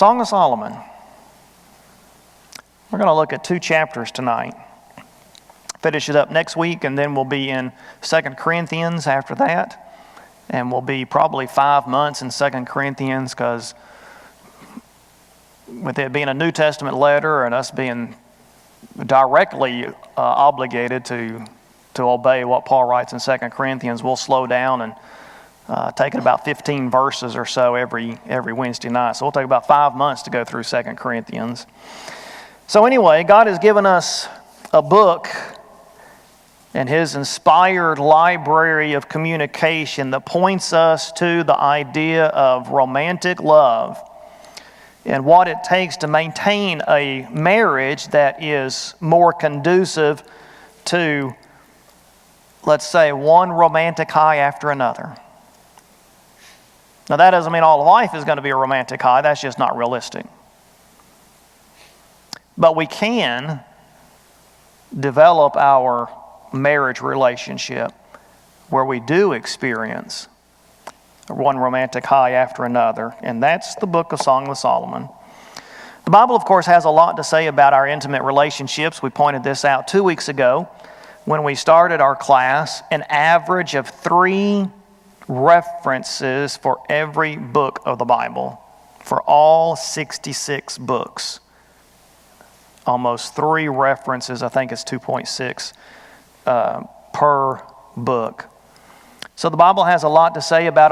Song of Solomon. We're going to look at 2 chapters tonight. Finish it up next week, and then we'll be in 2 Corinthians after that. And we'll be probably 5 months in 2 Corinthians, because with it being a New Testament letter and us being directly obligated to obey what Paul writes in 2 Corinthians, we'll slow down and take it about 15 verses or so every Wednesday night. So we'll take about 5 months to go through 2 Corinthians. So anyway, God has given us a book and His inspired library of communication that points us to the idea of romantic love and what it takes to maintain a marriage that is more conducive to, let's say, one romantic high after another. Now, that doesn't mean all of life is going to be a romantic high. That's just not realistic. But we can develop our marriage relationship where we do experience one romantic high after another, and that's the book of Song of Solomon. The Bible, of course, has a lot to say about our intimate relationships. We pointed this out 2 weeks ago when we started our class. An average of 3 references for every book of the Bible, for all 66 books. Almost 3 references. I think it's 2.6 per book. So the Bible has a lot to say about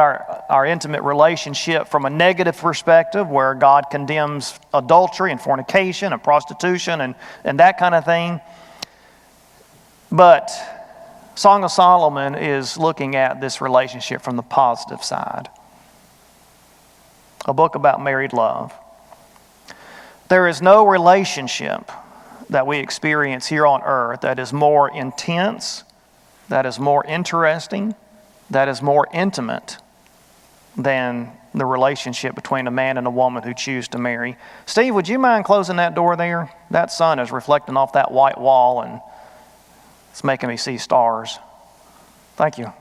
our intimate relationship from a negative perspective, where God condemns adultery and fornication and prostitution and that kind of thing. But Song of Solomon is looking at this relationship from the positive side. A book about married love. There is no relationship that we experience here on earth that is more intense, that is more interesting, that is more intimate than the relationship between a man and a woman who choose to marry. Steve, would you mind closing that door there? That sun is reflecting off that white wall and it's making me see stars. Thank you.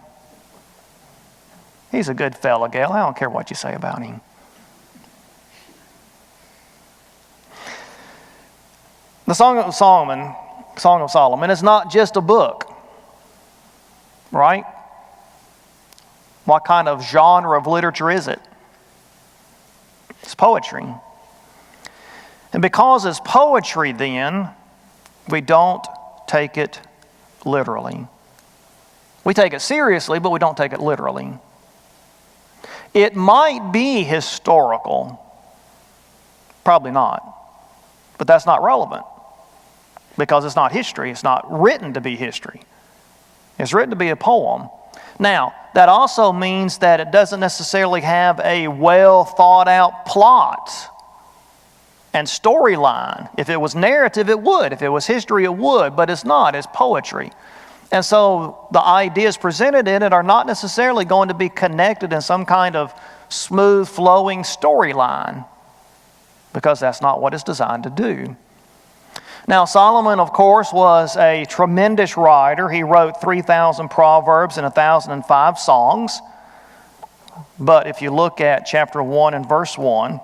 He's a good fella, Gail. I don't care what you say about him. The Song of Solomon is not just a book, right? What kind of genre of literature is it? It's poetry. And because it's poetry, then, we don't take it literally. We take it seriously, but we don't take it literally. It might be historical. Probably not. But that's not relevant, because it's not history. It's not written to be history. It's written to be a poem. Now, that also means that it doesn't necessarily have a well thought out plot and storyline. If it was narrative, it would. If it was history, it would. But it's not. It's poetry. And so the ideas presented in it are not necessarily going to be connected in some kind of smooth flowing storyline, because that's not what it's designed to do. Now, Solomon, of course, was a tremendous writer. He wrote 3,000 proverbs and 1,005 songs. But if you look at chapter 1 and verse 1,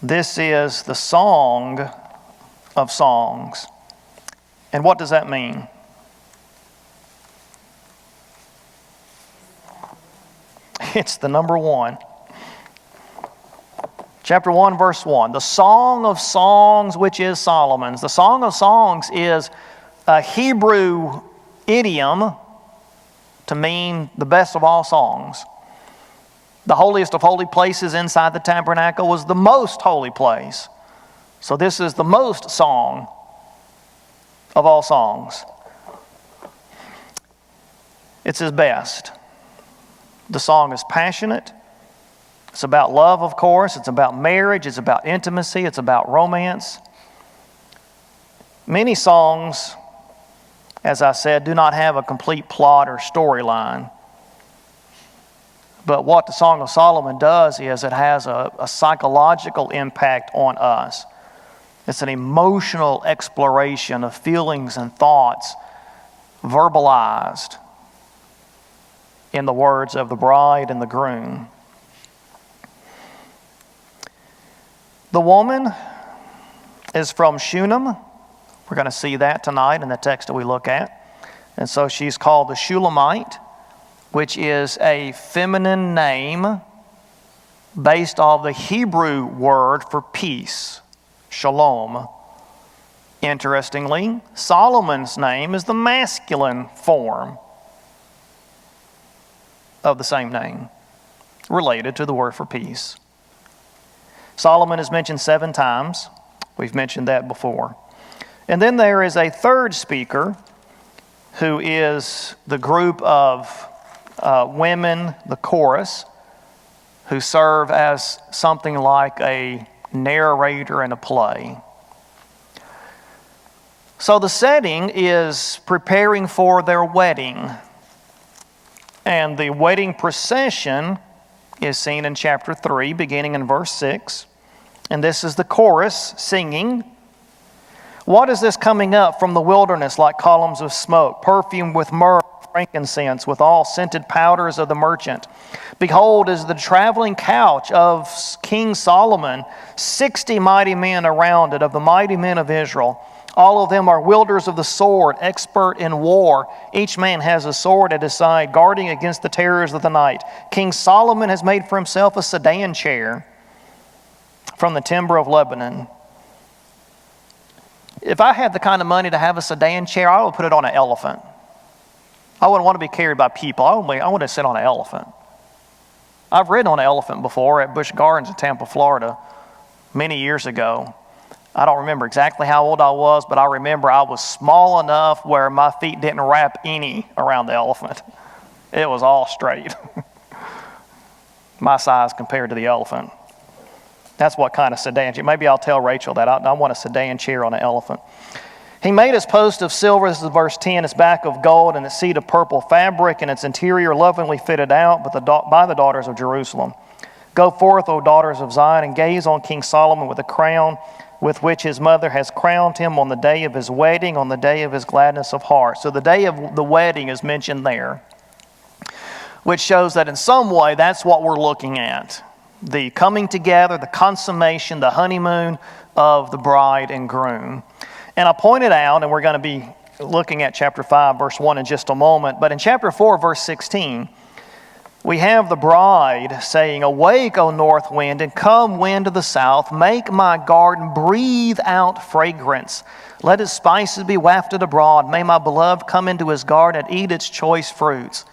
this is the Song of Songs. And what does that mean? It's the number 1. Chapter 1, verse 1, the Song of Songs, which is Solomon's. The Song of Songs is a Hebrew idiom to mean the best of all songs. The holiest of holy places inside the tabernacle was the most holy place. So this is the most song of all songs. It's his best. The song is passionate. It's about love, of course. It's about marriage. It's about intimacy. It's about romance. Many songs, as I said, do not have a complete plot or storyline. But what the Song of Solomon does is it has a psychological impact on us. It's an emotional exploration of feelings and thoughts verbalized in the words of the bride and the groom. The woman is from Shunem. We're going to see that tonight in the text that we look at. And so she's called the Shulamite, which is a feminine name based off the Hebrew word for peace, shalom. Interestingly, Solomon's name is the masculine form of the same name, related to the word for peace. Solomon is mentioned 7 times. We've mentioned that before. And then there is a third speaker who is the group of women, the chorus, who serve as something like a narrator in a play. So the setting is preparing for their wedding. And the wedding procession is seen in chapter 3, beginning in verse 6. And this is the chorus singing. What is this coming up from the wilderness like columns of smoke, perfumed with myrrh, frankincense, with all scented powders of the merchant? Behold, is the traveling couch of King Solomon, 60 mighty men around it, of the mighty men of Israel. All of them are wielders of the sword, expert in war. Each man has a sword at his side, guarding against the terrors of the night. King Solomon has made for himself a sedan chair from the timber of Lebanon. If I had the kind of money to have a sedan chair, I would put it on an elephant. I wouldn't want to be carried by people. I want to sit on an elephant. I've ridden on an elephant before at Busch Gardens in Tampa, Florida, many years ago. I don't remember exactly how old I was, but I remember I was small enough where my feet didn't wrap any around the elephant. It was all straight. My size compared to the elephant. That's what kind of sedan chair. Maybe I'll tell Rachel that I want a sedan chair on an elephant. He made his post of silver, this is verse 10, its back of gold and its seat of purple fabric, and its interior lovingly fitted out by the daughters of Jerusalem. Go forth, O daughters of Zion, and gaze on King Solomon with the crown with which his mother has crowned him on the day of his wedding, on the day of his gladness of heart. So the day of the wedding is mentioned there, which shows that in some way that's what we're looking at. The coming together, the consummation, the honeymoon of the bride and groom. And I pointed out, and we're going to be looking at chapter 5, verse 1 in just a moment, but in chapter 4, verse 16, we have the bride saying, Awake, O north wind, and come wind of the south. Make my garden breathe out fragrance. Let its spices be wafted abroad. May my beloved come into his garden and eat its choice fruits.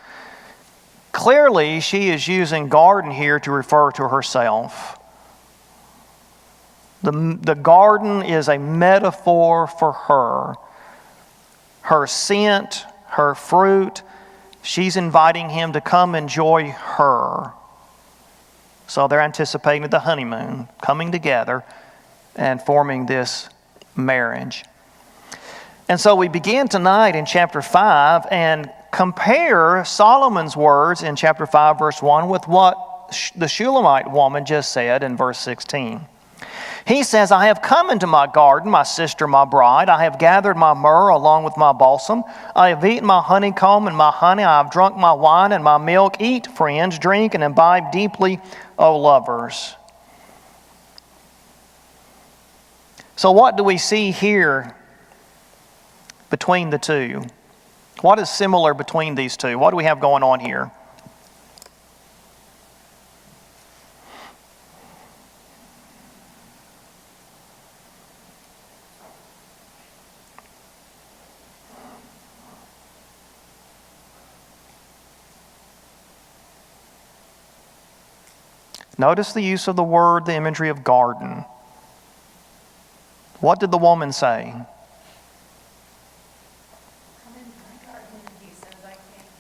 Clearly, she is using garden here to refer to herself. The garden is a metaphor for her. Her scent, her fruit. She's inviting him to come enjoy her. So they're anticipating the honeymoon, coming together and forming this marriage. And so we begin tonight in chapter 5 and compare Solomon's words in chapter 5, verse 1 with what the Shulamite woman just said in verse 16. He says, I have come into my garden, my sister, my bride. I have gathered my myrrh along with my balsam. I have eaten my honeycomb and my honey. I have drunk my wine and my milk. Eat, friends, drink, and imbibe deeply, O lovers. So what do we see here between the two? What is similar between these two? What do we have going on here? Notice the use of the word, the imagery of garden. What did the woman say?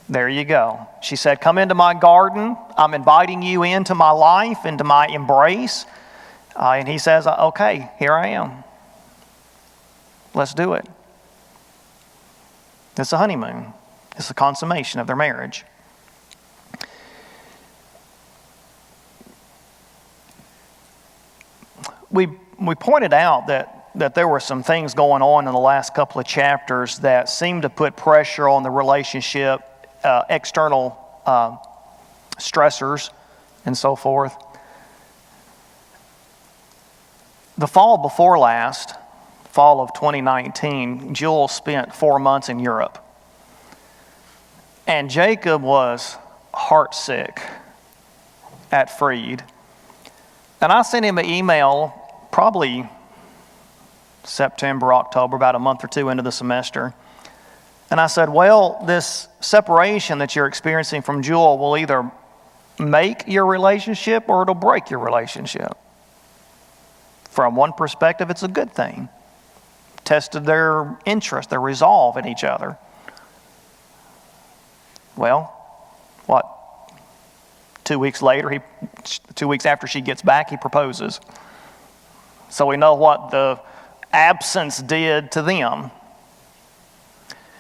There you go. She said, come into my garden. I'm inviting you into my life, into my embrace. And he says, okay, here I am. Let's do it. It's a honeymoon. It's the consummation of their marriage. We pointed out that there were some things going on in the last couple of chapters that seemed to put pressure on the relationship, external stressors and so forth. The fall before last, fall of 2019, Jewel spent 4 months in Europe. And Jacob was heartsick at Freed. And I sent him an email probably September, October, about a month or two into the semester. And I said, well, this separation that you're experiencing from Jewel will either make your relationship or it'll break your relationship. From one perspective, it's a good thing. Tested their interest, their resolve in each other. Well, what? 2 weeks later, 2 weeks after she gets back, he proposes. So we know what the absence did to them.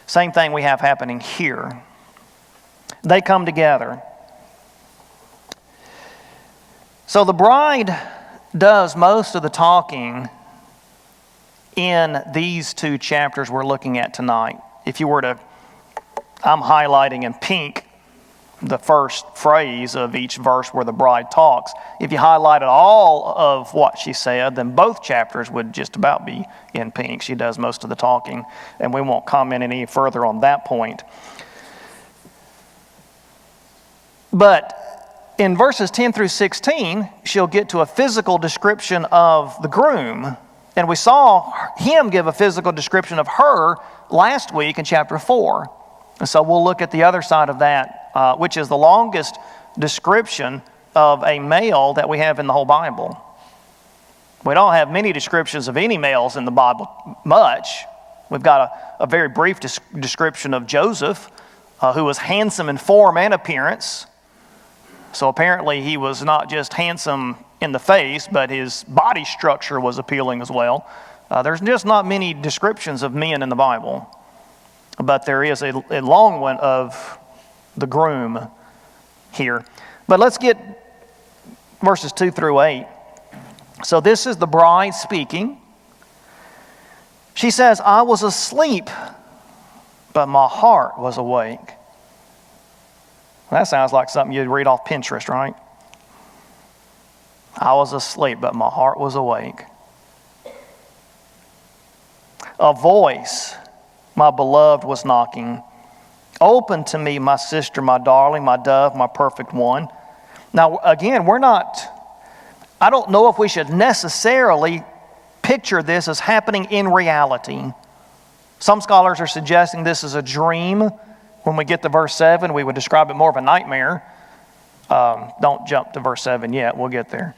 Same thing we have happening here. They come together. So the bride does most of the talking in these 2 chapters we're looking at tonight. If you were to, I'm highlighting in pink the first phrase of each verse where the bride talks. If you highlighted all of what she said, then both chapters would just about be in pink. She does most of the talking, and we won't comment any further on that point. But in verses 10 through 16, she'll get to a physical description of the groom. And we saw him give a physical description of her last week in chapter 4. And so we'll look at the other side of that, which is the longest description of a male that we have in the whole Bible. We don't have many descriptions of any males in the Bible, much. We've got a very brief description of Joseph, who was handsome in form and appearance. So apparently he was not just handsome in the face, but his body structure was appealing as well. There's just not many descriptions of men in the Bible. But there is a long one of the groom here. But let's get verses 2 through 8. So this is the bride speaking. She says, I was asleep, but my heart was awake. That sounds like something you'd read off Pinterest, right? I was asleep, but my heart was awake. A voice, my beloved, was knocking. Open to me, my sister, my darling, my dove, my perfect one. Now, again, I don't know if we should necessarily picture this as happening in reality. Some scholars are suggesting this is a dream. When we get to verse 7, we would describe it more of a nightmare. Don't jump to verse 7 yet. We'll get there.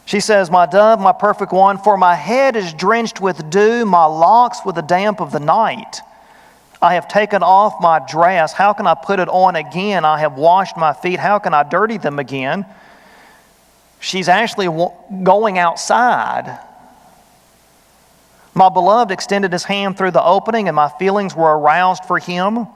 She says, my dove, my perfect one, for my head is drenched with dew, my locks with the damp of the night. I have taken off my dress. How can I put it on again? I have washed my feet. How can I dirty them again? She's actually going outside. My beloved extended his hand through the opening, and my feelings were aroused for him.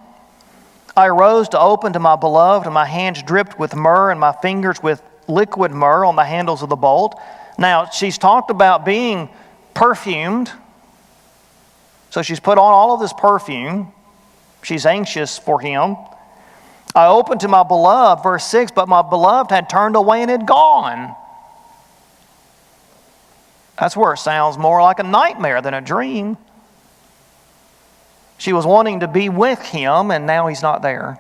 I arose to open to my beloved, and my hands dripped with myrrh, and my fingers with liquid myrrh on the handles of the bolt. Now, she's talked about being perfumed. So she's put on all of this perfume. She's anxious for him. I opened to my beloved, verse 6, but my beloved had turned away and had gone. That's where it sounds more like a nightmare than a dream. She was wanting to be with him, and now he's not there.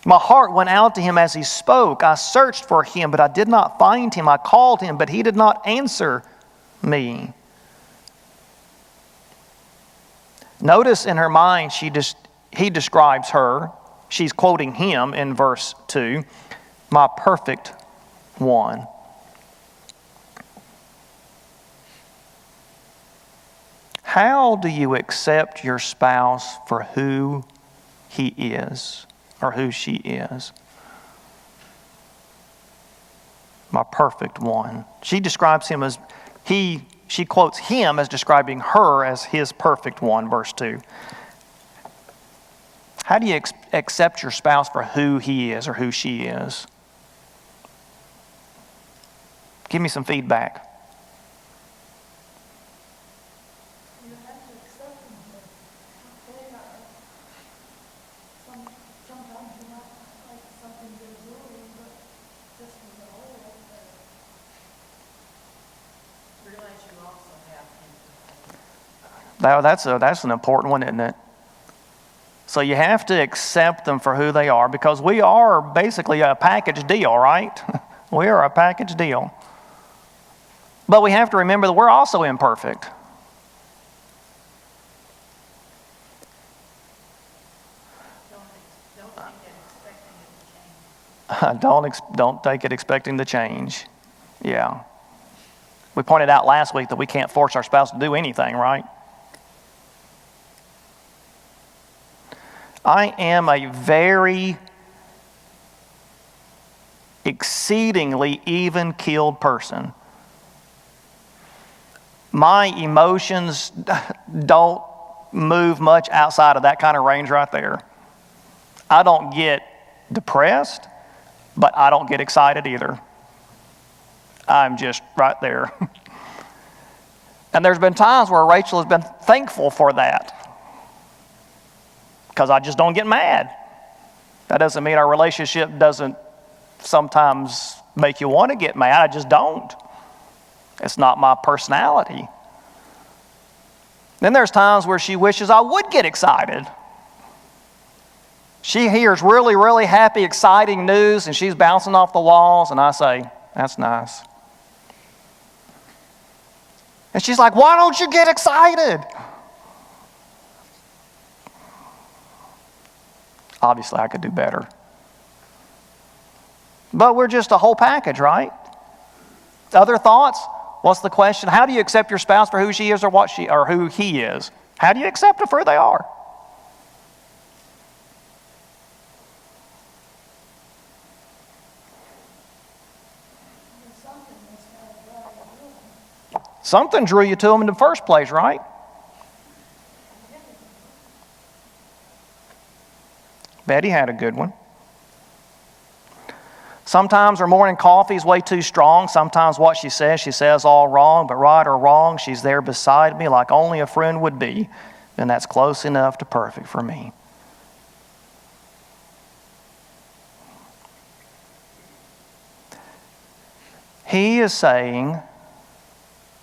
My heart went out to him as he spoke. I searched for him, but I did not find him. I called him, but he did not answer me. Notice in her mind, he describes her. She's quoting him in verse 2, my perfect one. How do you accept your spouse for who he is or who she is? My perfect one. She describes him as she quotes him as describing her as his perfect one, verse 2. How do you accept your spouse for who he is or who she is? Give me some feedback. That's an important one, isn't it? So you have to accept them for who they are, because we are basically a package deal, right? We are a package deal. But we have to remember that we're also imperfect. Don't take it expecting the change. Yeah. We pointed out last week that we can't force our spouse to do anything, right? I am a very exceedingly even-keeled person. My emotions don't move much outside of that kind of range right there. I don't get depressed, but I don't get excited either. I'm just right there. And there's been times where Rachel has been thankful for that, because I just don't get mad. That doesn't mean our relationship doesn't sometimes make you want to get mad. I just don't. It's not my personality. Then there's times where she wishes I would get excited. She hears really, really happy, exciting news, and she's bouncing off the walls, and I say, that's nice. And she's like, why don't you get excited? Obviously, I could do better. But we're just a whole package, right? Other thoughts? What's the question? How do you accept your spouse for who she is or who he is? How do you accept them for who they are? Something drew you to them in the first place, right? Betty had a good one. Sometimes her morning coffee is way too strong. Sometimes what she says all wrong, but right or wrong, she's there beside me like only a friend would be. And that's close enough to perfect for me.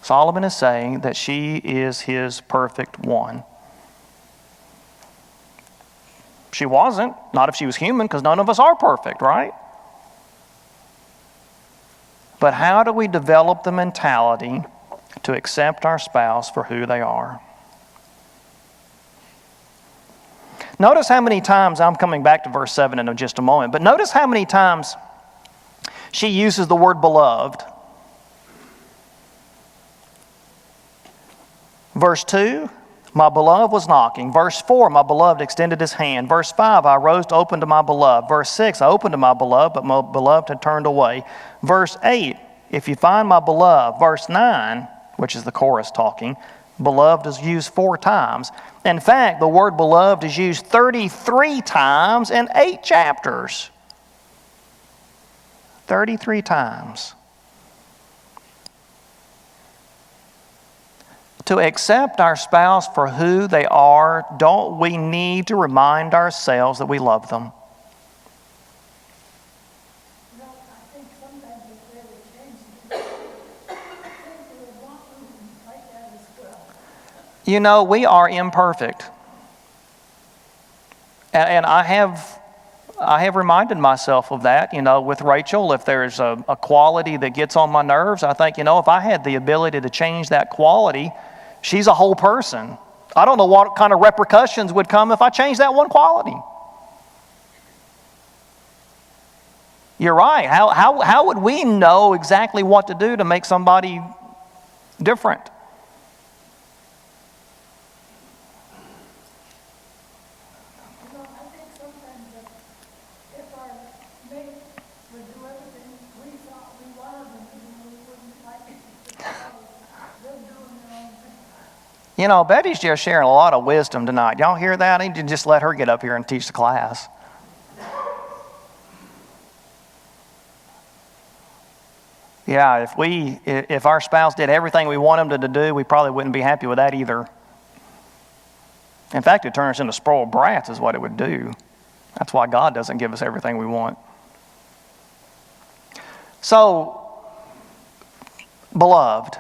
Solomon is saying that she is his perfect one. She wasn't, not if she was human, because none of us are perfect, right? But how do we develop the mentality to accept our spouse for who they are? Notice how many times, I'm coming back to verse 7 in just a moment, but notice how many times she uses the word beloved. Verse 2, my beloved was knocking. Verse 4, my beloved extended his hand. Verse 5, I rose to open to my beloved. Verse 6, I opened to my beloved, but my beloved had turned away. Verse 8, if you find my beloved. Verse 9, which is the chorus talking, beloved is used 4 times. In fact, the word beloved is used 33 times in 8 chapters. 33 times. To accept our spouse for who they are, don't we need to remind ourselves that we love them? No, I think sometimes it's really changed. I think we want them like that as well. You know, we are imperfect. And I have reminded myself of that, with Rachel. If there's a quality that gets on my nerves, I think, if I had the ability to change that quality, she's a whole person. I don't know what kind of repercussions would come if I changed that one quality. You're right. How would we know exactly what to do to make somebody different? I think sometimes if our mate would do everything we thought we wanted them to do, we wouldn't like it because they're doing their own thing. Betty's just sharing a lot of wisdom tonight. Y'all hear that? I need to just let her get up here and teach the class. Yeah, if our spouse did everything we want them to do, we probably wouldn't be happy with that either. In fact, it'd turn us into spoiled brats is what it would do. That's why God doesn't give us everything we want. So, beloved,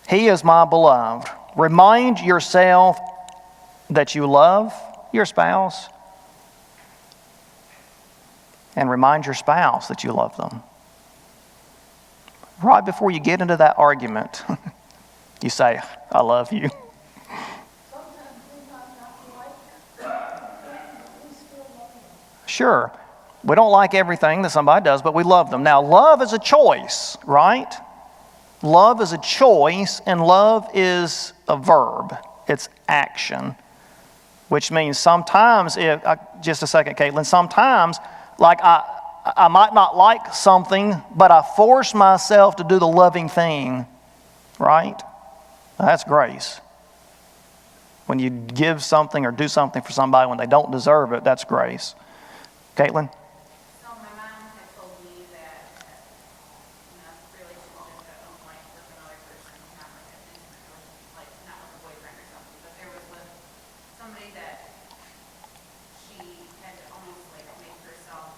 he is my beloved. Remind yourself that you love your spouse, and remind your spouse that you love them. Right before you get into that argument, you say, I love you. Sometimes we might not like everything, but we still love them. Sure, we don't like everything that somebody does, but we love them. Now, love is a choice, right? Love is a choice, and love is a verb. It's action, which means sometimes, just a second, Caitlin, sometimes, like I might not like something, but I force myself to do the loving thing, right? That's grace. When you give something or do something for somebody when they don't deserve it, that's grace. Caitlin? So my mom had told me that relationship at one point with another person, not like an intimate, like not with a boyfriend or something, but there was with somebody that she had to almost like make herself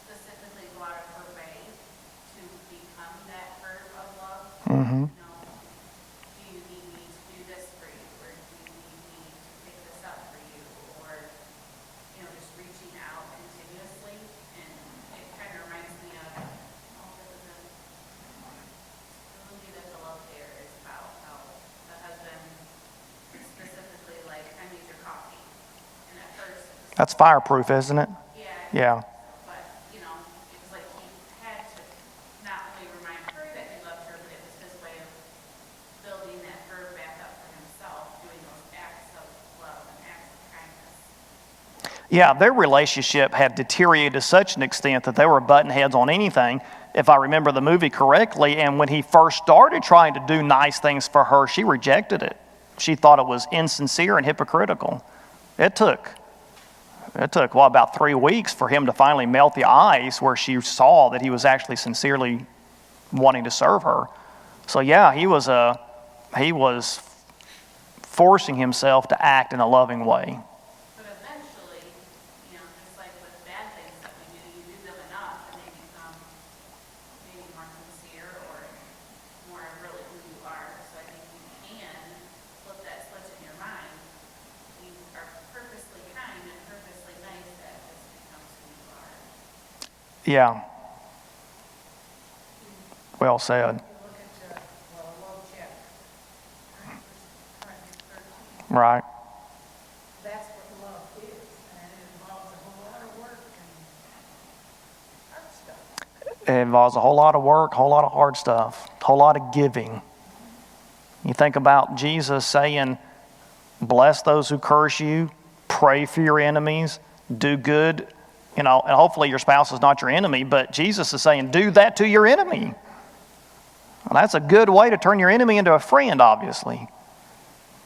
specifically go out of her way to become that verb of love. Mm-hmm. You know, do you need me to do this for you, or do you need me to pick this up for you, or just reaching out continuously, and it kind of reminds me of the movie that The Love Affair is about, how the husband specifically like, I need your coffee, and at first, That's fireproof, isn't it? yeah, Yeah. but it was like he had to not only remind her that he loved her, but it was his way of building that verb back up for himself, doing those acts of love and acts of kindness. Yeah, their relationship had deteriorated to such an extent that they were butting heads on anything, if I remember the movie correctly. And when he first started trying to do nice things for her, she rejected it. She thought it was insincere and hypocritical. It took about 3 weeks for him to finally melt the ice where she saw that he was actually sincerely wanting to serve her. So yeah, he was forcing himself to act in a loving way. But eventually, just like with bad things that we do, you do them enough and they become maybe more sincere or more really who you are. So I think you can flip that switch in your mind. You are purposely kind and purposely nice, that just becomes who you are. Yeah. Well said. You look at, a love check, currently 13. Right. That's what love is, and it involves a whole lot of work and hard stuff. It involves a whole lot of work, a whole lot of hard stuff, a whole lot of giving. You think about Jesus saying, bless those who curse you, pray for your enemies, do good, and hopefully your spouse is not your enemy, but Jesus is saying, do that to your enemy. Well, that's a good way to turn your enemy into a friend, obviously.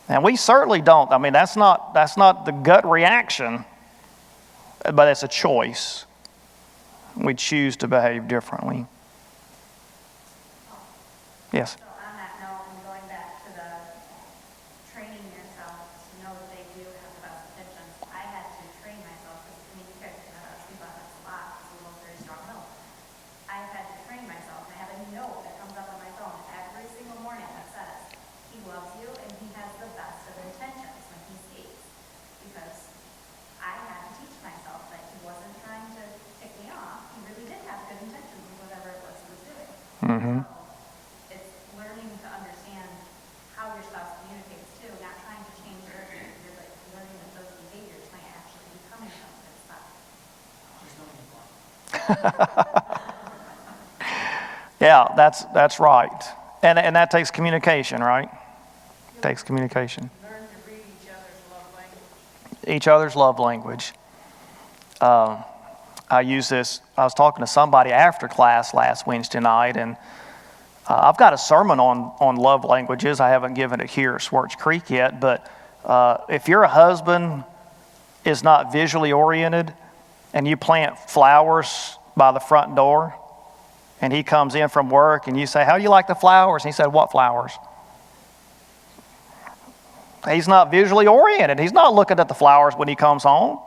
And we certainly don't. I mean, that's not the gut reaction, but it's a choice. We choose to behave differently. Yes. So on that note, and going back to the training yourself to know that they do have the best intentions, I had to train myself, because you guys speak about this a lot, it's a little very strong note. I've had to train myself, and I have a note that comes up on my phone every single morning that says, he loves you and he has the best of intentions when he speaks. Because I had to teach myself that he wasn't trying to tick me off, he really did have good intentions with whatever it was he was doing. Mm-hmm. It's learning to understand how your spouse communicates too, not trying to change your behavior, but learning that those behaviors might actually be coming from good stuff. Yeah, that's right. And that takes communication, right? Takes communication. Learn to read each other's love language. Each other's love language. I use this, I was talking to somebody after class last Wednesday night, and I've got a sermon on love languages. I haven't given it here at Swartz Creek yet, but if your husband is not visually oriented and you plant flowers by the front door and he comes in from work and you say, how do you like the flowers? And he said, what flowers? He's not visually oriented. He's not looking at the flowers when he comes home.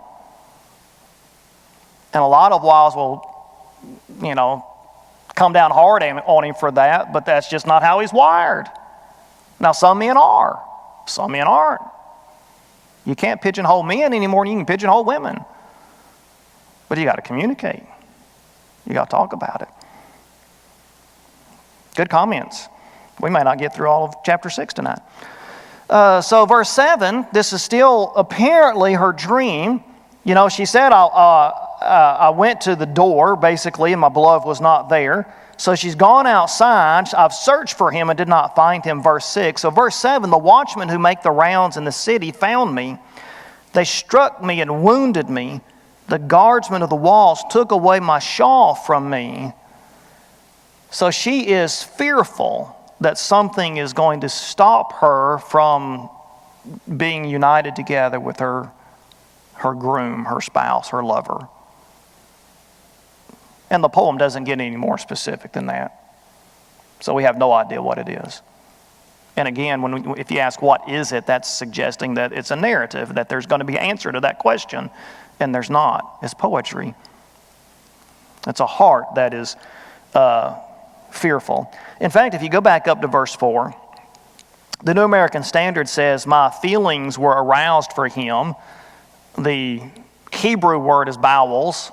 And a lot of wives will, come down hard on him for that, but that's just not how he's wired. Now, some men are. Some men aren't. You can't pigeonhole men any more than you can pigeonhole women. But you got to communicate. You got to talk about it. Good comments. We may not get through all of chapter 6 tonight. So verse 7, this is still apparently her dream. You know, she said, I went to the door, basically, and my beloved was not there. So she's gone outside. I've searched for him and did not find him, verse 6. So verse 7, the watchmen who make the rounds in the city found me. They struck me and wounded me. The guardsmen of the walls took away my shawl from me. So she is fearful that something is going to stop her from being united together with her groom, her spouse, her lover. And the poem doesn't get any more specific than that. So we have no idea what it is. And again, if you ask what is it, that's suggesting that it's a narrative, that there's going to be an answer to that question, and there's not. It's poetry. It's a heart that is fearful. In fact, if you go back up to verse 4, the New American Standard says, my feelings were aroused for him. The Hebrew word is bowels,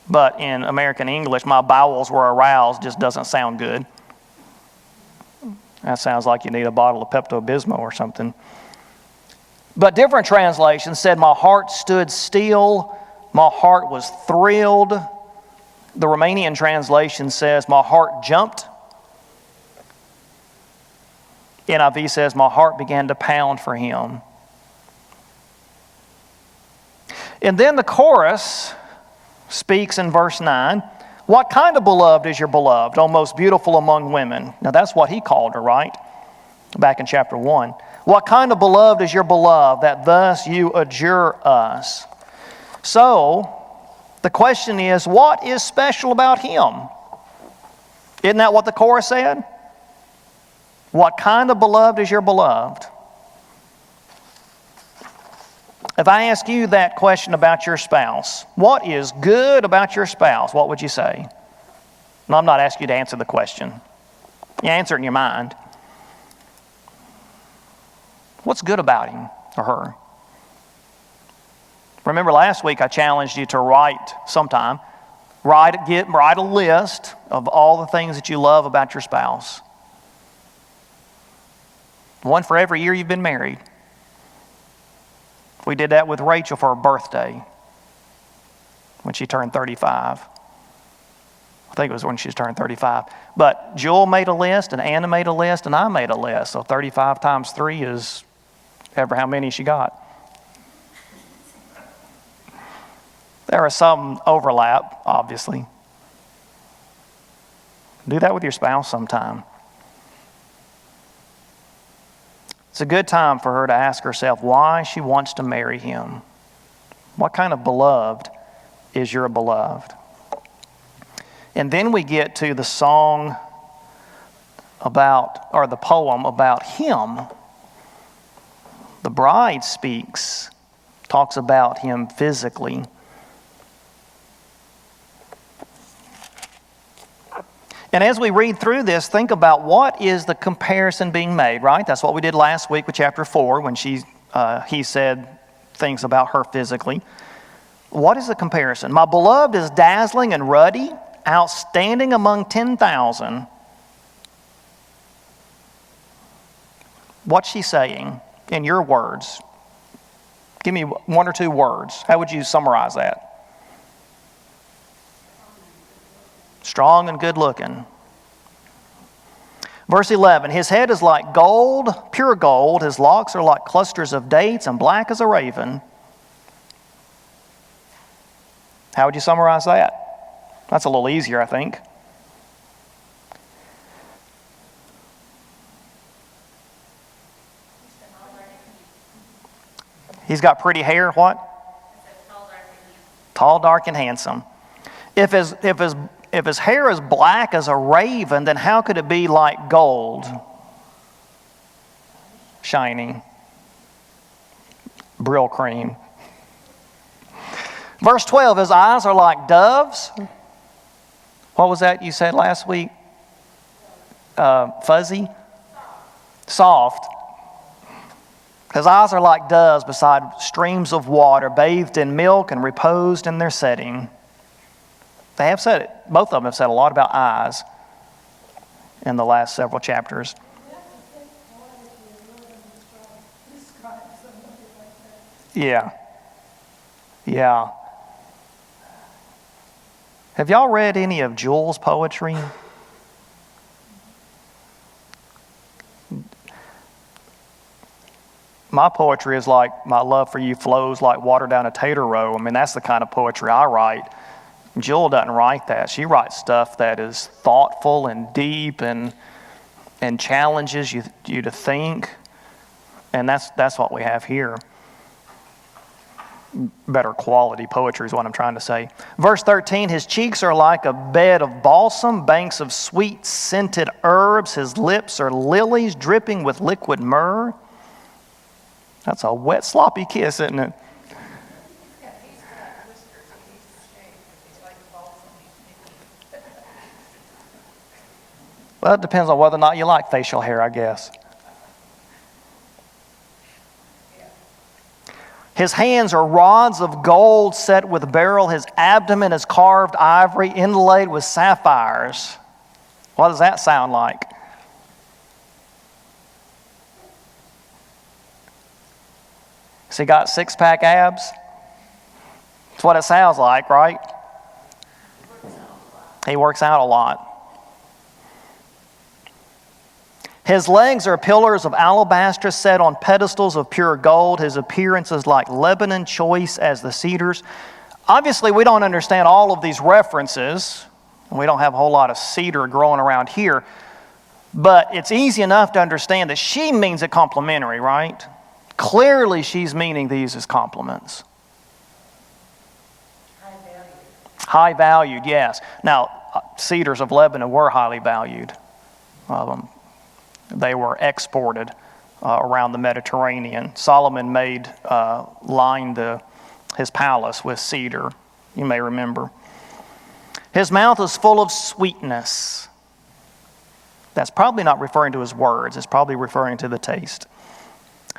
but in American English, my bowels were aroused just doesn't sound good. That sounds like you need a bottle of Pepto-Bismol or something. But different translations said, my heart stood still, my heart was thrilled. The Romanian translation says, my heart jumped. NIV says, my heart began to pound for him. And then the chorus speaks in verse 9. What kind of beloved is your beloved, O most beautiful among women? Now that's what he called her, right? Back in chapter 1. What kind of beloved is your beloved, that thus you adjure us? So, the question is, what is special about him? Isn't that what the chorus said? What kind of beloved is your beloved? If I ask you that question about your spouse, what is good about your spouse? What would you say? No, I'm not asking you to answer the question. You answer it in your mind. What's good about him or her? Remember last week I challenged you to write sometime. Write a list of all the things that you love about your spouse. One for every year you've been married. We did that with Rachel for her birthday when she turned 35. I think it was when she turned 35. But Jewel made a list, and Anna made a list, and I made a list. So 35 times 3 is ever how many she got. There is some overlap, obviously. Do that with your spouse sometime. It's a good time for her to ask herself why she wants to marry him. What kind of beloved is your beloved? And then we get to the song about, or the poem about him. The bride speaks, talks about him physically. And as we read through this, think about what is the comparison being made, right? That's what we did last week with chapter 4 when he said things about her physically. What is the comparison? My beloved is dazzling and ruddy, outstanding among 10,000. What's she saying in your words? Give me one or two words. How would you summarize that? Strong and good looking. Verse 11, his head is like gold, pure gold. His locks are like clusters of dates and black as a raven. How would you summarize that? That's a little easier, I think. He's got pretty hair, what? Tall, dark, and handsome. If his hair is black as a raven, then how could it be like gold? Shining. Brill cream. Verse 12, his eyes are like doves. What was that you said last week? Fuzzy? Soft. His eyes are like doves beside streams of water, bathed in milk and reposed in their setting. They have said it. Both of them have said a lot about eyes in the last several chapters. Yeah. Yeah. Have y'all read any of Jules' poetry? My poetry is like, my love for you flows like water down a tater row. I mean, that's the kind of poetry I write. Jill doesn't write that. She writes stuff that is thoughtful and deep and challenges you to think. And that's what we have here. Better quality poetry is what I'm trying to say. Verse 13, his cheeks are like a bed of balsam, banks of sweet scented herbs. His lips are lilies dripping with liquid myrrh. That's a wet, sloppy kiss, isn't it? Well, it depends on whether or not you like facial hair, I guess. His hands are rods of gold set with beryl. His abdomen is carved ivory inlaid with sapphires. What does that sound like? Has he got six-pack abs? That's what it sounds like, right? He works out a lot. His legs are pillars of alabaster set on pedestals of pure gold. His appearance is like Lebanon, choice as the cedars. Obviously, we don't understand all of these references. We don't have a whole lot of cedar growing around here. But it's easy enough to understand that she means it complimentary, right? Clearly, she's meaning these as compliments. High valued, yes. Now, cedars of Lebanon were highly valued. They were exported around the Mediterranean. Solomon lined his palace with cedar, you may remember. His mouth is full of sweetness. That's probably not referring to his words. It's probably referring to the taste.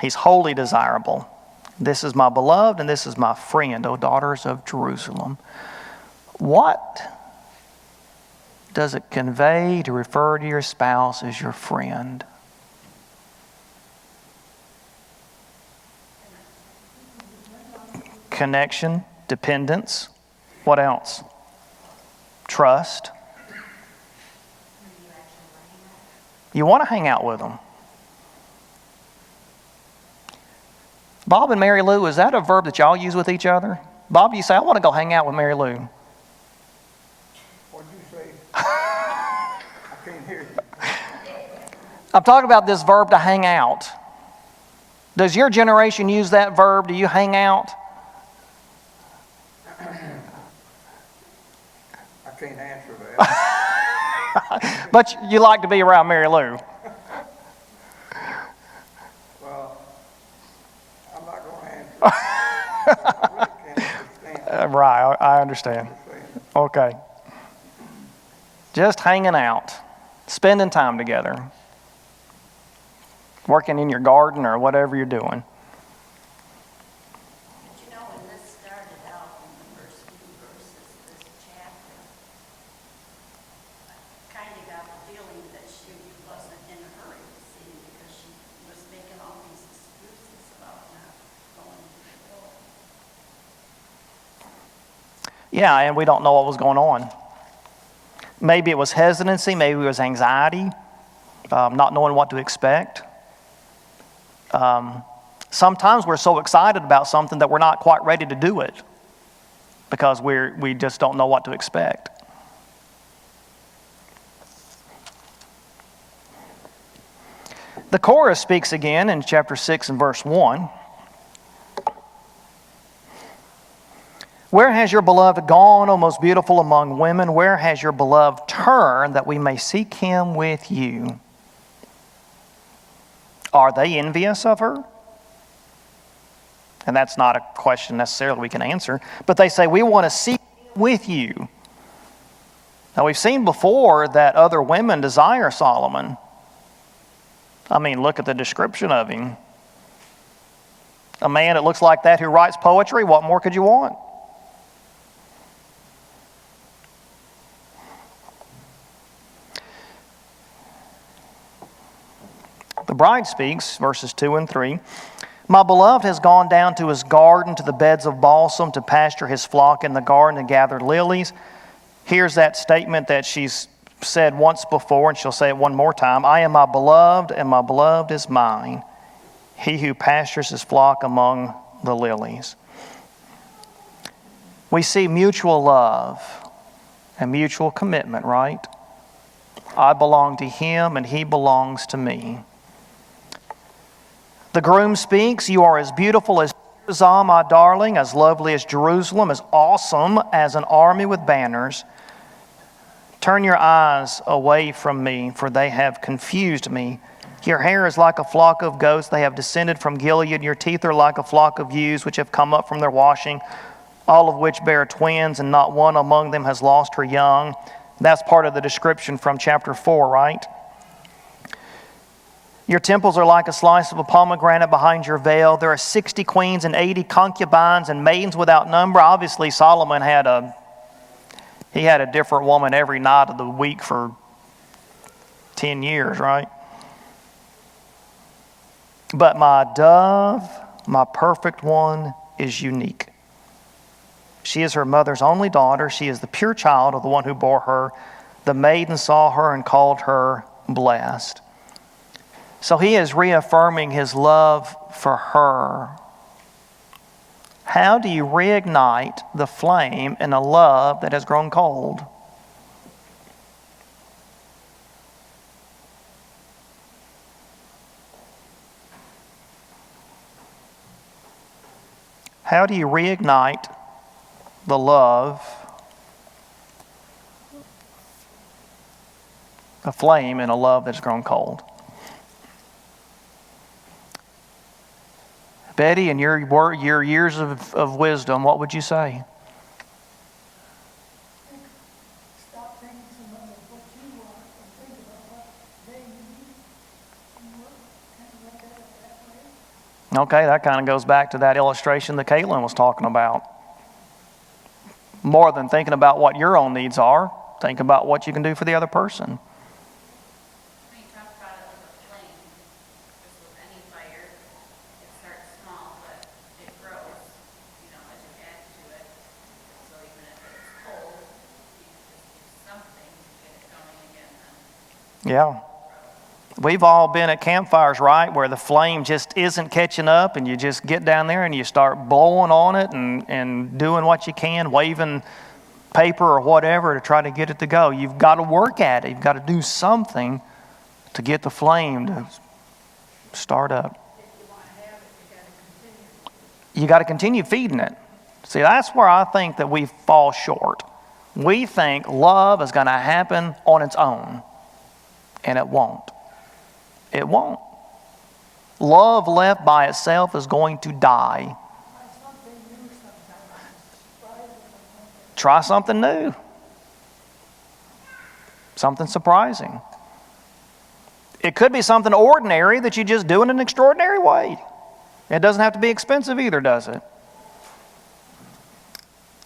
He's wholly desirable. This is my beloved and this is my friend, O daughters of Jerusalem. What does it convey to refer to your spouse as your friend? Connection, dependence. What else? Trust. You want to hang out with them. Bob and Mary Lou, is that a verb that y'all use with each other? Bob, you say, I want to go hang out with Mary Lou. What'd you say? I can't hear you. I'm talking about this verb to hang out. Does your generation use that verb? Do you hang out? I can't answer that. But you like to be around Mary Lou. Well, I'm not going to answer. I really can't understand Right, I understand. what you're saying. Okay. Just hanging out, spending time together, working in your garden or whatever you're doing. But you know, when this started out in the first few verses of this chapter, I kind of got the feeling that she wasn't in a hurry to see because she was making all these excuses about not going to the door. Yeah, and we don't know what was going on. Maybe it was hesitancy, maybe it was anxiety, not knowing what to expect. Sometimes we're so excited about something that we're not quite ready to do it because we just don't know what to expect. The chorus speaks again in chapter 6 and verse 1. Where has your beloved gone, O most beautiful among women? Where has your beloved turned that we may seek him with you? Are they envious of her? And that's not a question necessarily we can answer. But they say, we want to seek him with you. Now we've seen before that other women desire Solomon. I mean, look at the description of him. A man that looks like that who writes poetry, what more could you want? The bride speaks, verses 2 and 3. My beloved has gone down to his garden, to the beds of balsam, to pasture his flock in the garden and gather lilies. Here's that statement that she's said once before, and she'll say it one more time. I am my beloved, and my beloved is mine, he who pastures his flock among the lilies. We see mutual love and mutual commitment, right? I belong to him, and he belongs to me. The groom speaks, you are as beautiful as Tirzah, my darling, as lovely as Jerusalem, as awesome as an army with banners. Turn your eyes away from me, for they have confused me. Your hair is like a flock of goats. They have descended from Gilead. Your teeth are like a flock of ewes, which have come up from their washing, all of which bear twins, and not one among them has lost her young. That's part of the description from chapter 4, right? Your temples are like a slice of a pomegranate behind your veil. There are 60 queens and 80 concubines and maidens without number. Obviously, Solomon had a different woman every night of the week for 10 years, right? But my dove, my perfect one, is unique. She is her mother's only daughter. She is the pure child of the one who bore her. The maiden saw her and called her blessed. So he is reaffirming his love for her. How do you reignite the flame in a love that has grown cold? How do you reignite the love, the flame in a love that's grown cold? Betty, in your years of wisdom, what would you say? Stop thinking so much of what you want and think about what they need and work and look at it that way. Okay, that kind of goes back to that illustration that Caitlin was talking about. More than thinking about what your own needs are, think about what you can do for the other person. When you talk about it like a flame, just with any fire, it starts small, but it grows, as you add to it. So even if it's cold, you can just do something to get it going again then. Yeah. We've all been at campfires, right, where the flame just isn't catching up and you just get down there and you start blowing on it and doing what you can, waving paper or whatever to try to get it to go. You've got to work at it. You've got to do something to get the flame to start up. You got to continue feeding it. See, that's where I think that we fall short. We think love is going to happen on its own, and it won't. It won't. Love left by itself is going to die. Try something new. Something surprising. It could be something ordinary that you just do in an extraordinary way. It doesn't have to be expensive either, does it?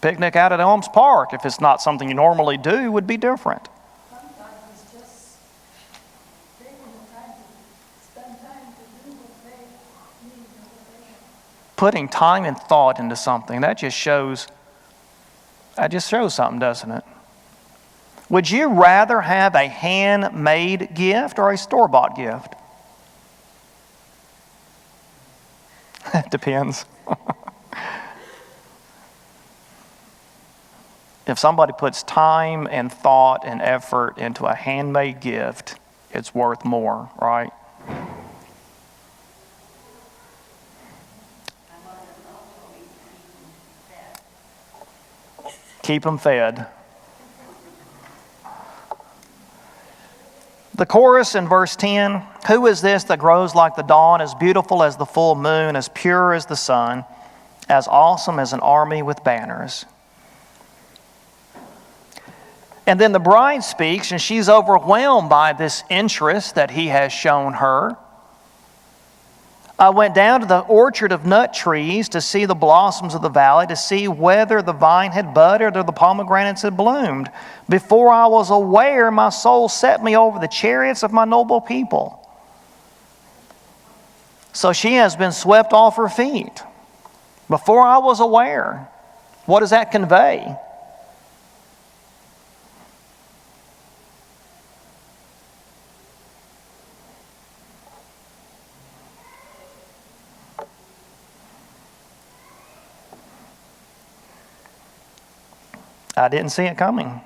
Picnic out at Elms Park, if it's not something you normally do, would be different. Sometimes it's just taking the time to spend time to do what they need and what they want. Putting time and thought into something, that just shows something, doesn't it? Would you rather have a handmade gift or a store-bought gift? It depends. If somebody puts time and thought and effort into a handmade gift, it's worth more, right? Keep them fed. The chorus in verse 10, who is this that grows like the dawn, as beautiful as the full moon, as pure as the sun, as awesome as an army with banners? And then the bride speaks, and she's overwhelmed by this interest that he has shown her. I went down to the orchard of nut trees to see the blossoms of the valley, to see whether the vine had budded or the pomegranates had bloomed. Before I was aware, my soul set me over the chariots of my noble people. So she has been swept off her feet. Before I was aware. What does that convey? I didn't see it coming.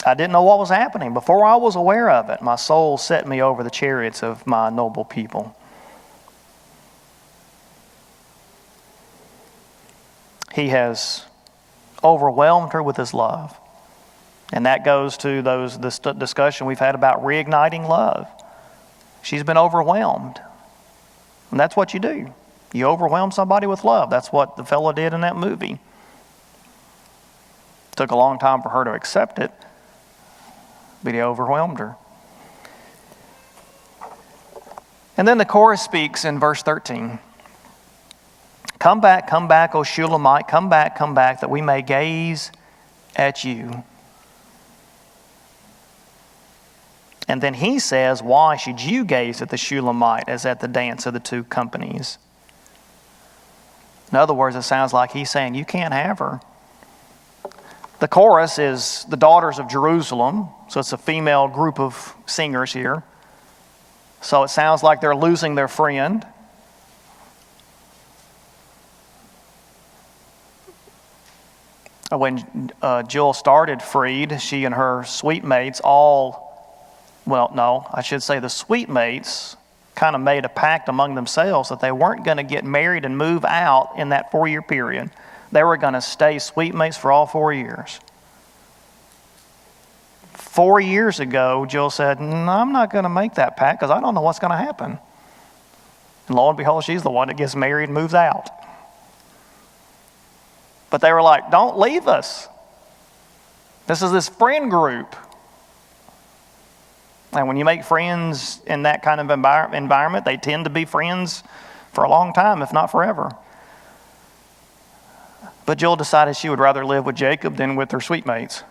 I didn't know what was happening. Before I was aware of it, my soul set me over the chariots of my noble people. He has overwhelmed her with his love. And that goes to this discussion we've had about reigniting love. She's been overwhelmed. And that's what you do. You overwhelm somebody with love. That's what the fellow did in that movie. Took a long time for her to accept it, but he overwhelmed her. And then the chorus speaks in verse 13. Come back, O Shulamite, come back, that we may gaze at you. And then he says, why should you gaze at the Shulamite as at the dance of the two companies? In other words, it sounds like he's saying, you can't have her. The chorus is the daughters of Jerusalem, so it's a female group of singers here. So it sounds like they're losing their friend. When Jill started Freed, she and her suite mates the suite mates kind of made a pact among themselves that they weren't going to get married and move out in that 4-year period. They were going to stay suite mates for all 4 years. 4 years ago, Jill said, no, I'm not going to make that pact because I don't know what's going to happen. And lo and behold, she's the one that gets married and moves out. But they were like, don't leave us. This is this friend group. And when you make friends in that kind of environment, they tend to be friends for a long time, if not forever. But Jill decided she would rather live with Jacob than with her suite mates.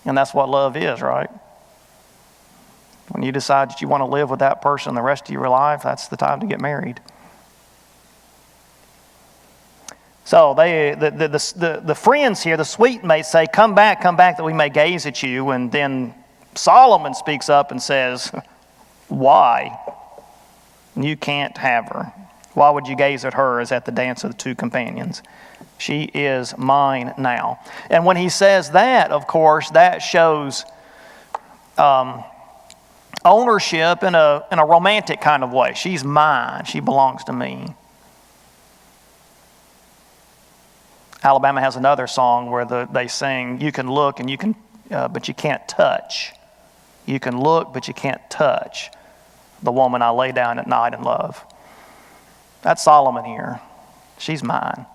And that's what love is, right? When you decide that you want to live with that person the rest of your life, that's the time to get married. So the friends here, the suite mates say, come back that we may gaze at you. And then Solomon speaks up and says, why? You can't have her. Why would you gaze at her as at the dance of the two companions? She is mine now. And when he says that, of course, that shows ownership in a romantic kind of way. She's mine. She belongs to me. Alabama has another song where they sing, you can look and you can, but you can't touch. You can look, but you can't touch the woman I lay down at night in love. That's Solomon here. She's mine.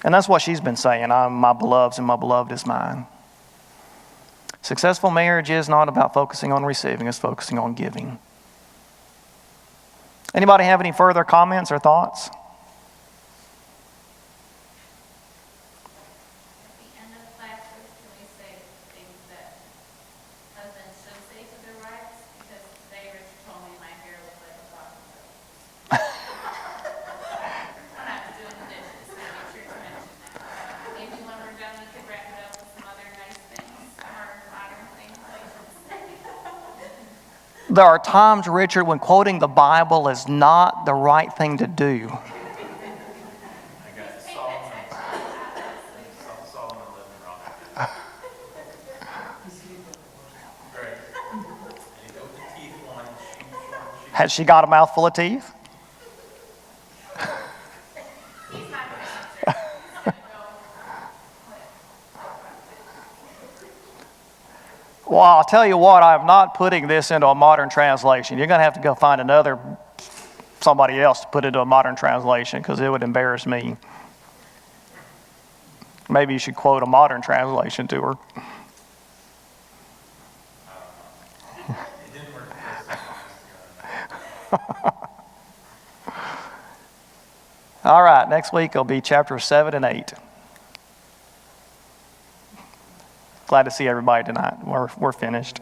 And that's what she's been saying. I'm my beloved's and my beloved is mine. Successful marriage is not about focusing on receiving, it's focusing on giving. Anybody have any further comments or thoughts? At the end of classes, can we say things that husbands should say to their wives? Because today Rich told me my hair looked like a box of roses. When I was doing the dishes, so make sure to mention that. Maybe when we're done, we could wrap it up with some other nice things, or modern things I should say. There are times, Richard, when quoting the Bible is not the right thing to do. Has she got a mouthful of teeth? Well, I'll tell you what, I'm not putting this into a modern translation. You're going to have to go find somebody else to put it into a modern translation because it would embarrass me. Maybe you should quote a modern translation to her. All right, next week it'll be chapter 7 and 8. Glad to see everybody tonight. We're finished.